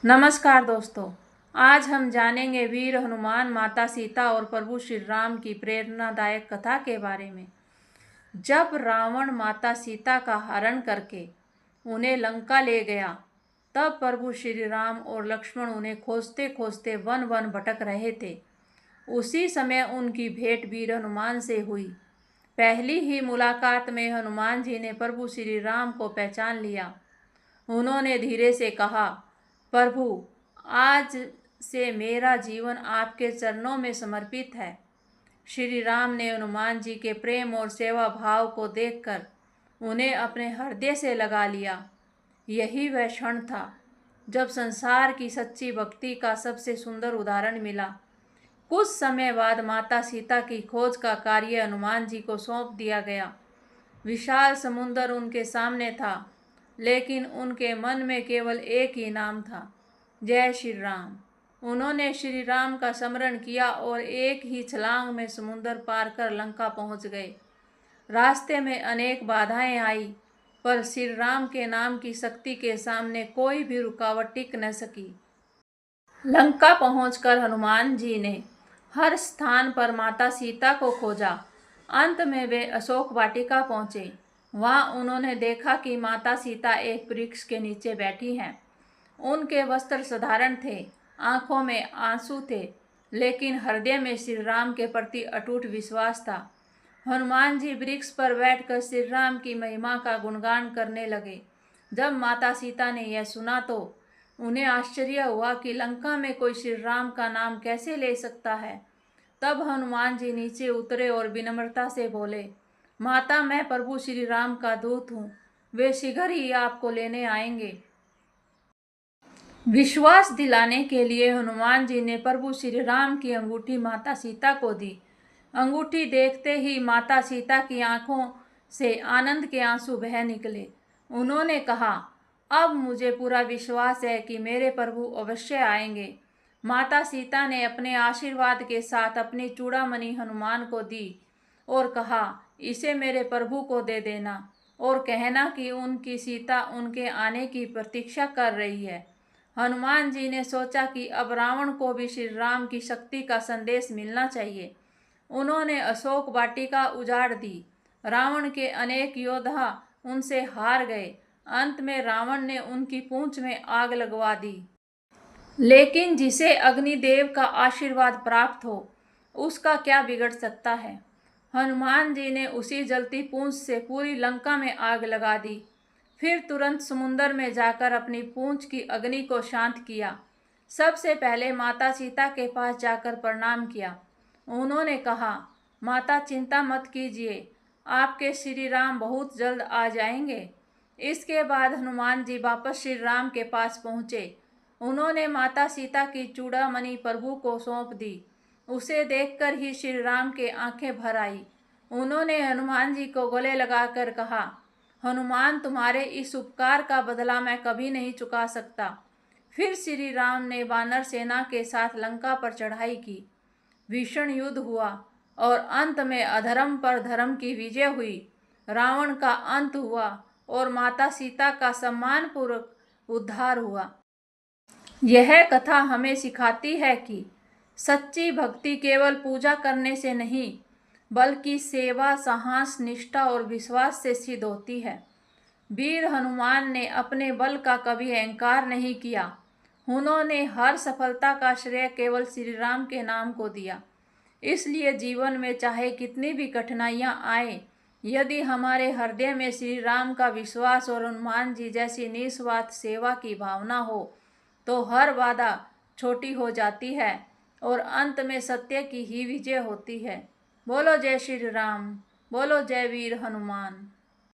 नमस्कार दोस्तों। आज हम जानेंगे वीर हनुमान, माता सीता और प्रभु श्री राम की प्रेरणादायक कथा के बारे में। जब रावण माता सीता का हरण करके उन्हें लंका ले गया, तब प्रभु श्री राम और लक्ष्मण उन्हें खोजते खोजते वन वन भटक रहे थे। उसी समय उनकी भेंट वीर हनुमान से हुई। पहली ही मुलाकात में हनुमान जी ने प्रभु श्री राम को पहचान लिया। उन्होंने धीरे से कहा, प्रभु, आज से मेरा जीवन आपके चरणों में समर्पित है। श्री राम ने हनुमान जी के प्रेम और सेवा भाव को देखकर उन्हें अपने हृदय से लगा लिया। यही वह क्षण था जब संसार की सच्ची भक्ति का सबसे सुंदर उदाहरण मिला। कुछ समय बाद माता सीता की खोज का कार्य हनुमान जी को सौंप दिया गया। विशाल समुद्र उनके सामने था, लेकिन उनके मन में केवल एक ही नाम था, जय श्री राम। उन्होंने श्री राम का स्मरण किया और एक ही छलांग में समुद्र पार कर लंका पहुंच गए। रास्ते में अनेक बाधाएं आई, पर श्री राम के नाम की शक्ति के सामने कोई भी रुकावट टिक न सकी। लंका पहुंचकर हनुमान जी ने हर स्थान पर माता सीता को खोजा। अंत में वे अशोक वाटिका पहुंचे। वहां उन्होंने देखा कि माता सीता एक वृक्ष के नीचे बैठी हैं। उनके वस्त्र साधारण थे, आंखों में आंसू थे, लेकिन हृदय में श्री राम के प्रति अटूट विश्वास था। हनुमान जी वृक्ष पर बैठकर श्री राम की महिमा का गुणगान करने लगे। जब माता सीता ने यह सुना तो उन्हें आश्चर्य हुआ कि लंका में कोई श्री राम का नाम कैसे ले सकता है। तब हनुमान जी नीचे उतरे और विनम्रता से बोले, माता, मैं प्रभु श्री राम का दूत हूँ। वे शीघ्र ही आपको लेने आएंगे। विश्वास दिलाने के लिए हनुमान जी ने प्रभु श्री राम की अंगूठी माता सीता को दी। अंगूठी देखते ही माता सीता की आंखों से आनंद के आंसू बह निकले। उन्होंने कहा, अब मुझे पूरा विश्वास है कि मेरे प्रभु अवश्य आएंगे। माता सीता ने अपने आशीर्वाद के साथ अपनी चूड़ामणि हनुमान को दी और कहा, इसे मेरे प्रभु को दे देना और कहना कि उनकी सीता उनके आने की प्रतीक्षा कर रही है। हनुमान जी ने सोचा कि अब रावण को भी श्री राम की शक्ति का संदेश मिलना चाहिए। उन्होंने अशोक वाटिका उजाड़ दी। रावण के अनेक योद्धा उनसे हार गए। अंत में रावण ने उनकी पूंछ में आग लगवा दी। लेकिन जिसे अग्निदेव का आशीर्वाद प्राप्त हो, उसका क्या बिगड़ सकता है। हनुमान जी ने उसी जलती पूंछ से पूरी लंका में आग लगा दी। फिर तुरंत समुद्र में जाकर अपनी पूंछ की अग्नि को शांत किया। सबसे पहले माता सीता के पास जाकर प्रणाम किया। उन्होंने कहा, माता, चिंता मत कीजिए, आपके श्री राम बहुत जल्द आ जाएंगे। इसके बाद हनुमान जी वापस श्री राम के पास पहुँचे। उन्होंने माता सीता की चूड़ामणि प्रभु को सौंप दी। उसे देखकर ही श्री राम के आंखें भर आई। उन्होंने हनुमान जी को गले लगाकर कहा, हनुमान, तुम्हारे इस उपकार का बदला मैं कभी नहीं चुका सकता। फिर श्री राम ने वानर सेना के साथ लंका पर चढ़ाई की। भीषण युद्ध हुआ और अंत में अधर्म पर धर्म की विजय हुई। रावण का अंत हुआ और माता सीता का सम्मानपूर्वक उद्धार हुआ। यह कथा हमें सिखाती है कि सच्ची भक्ति केवल पूजा करने से नहीं, बल्कि सेवा, साहस, निष्ठा और विश्वास से सिद्ध होती है। वीर हनुमान ने अपने बल का कभी अहंकार नहीं किया। उन्होंने हर सफलता का श्रेय केवल श्री राम के नाम को दिया। इसलिए जीवन में चाहे कितनी भी कठिनाइयां आए, यदि हमारे हृदय में श्री राम का विश्वास और हनुमान जी जैसी निस्वार्थ सेवा की भावना हो, तो हर बाधा छोटी हो जाती है और अंत में सत्य की ही विजय होती है। बोलो जय श्री राम, बोलो जय वीर हनुमान।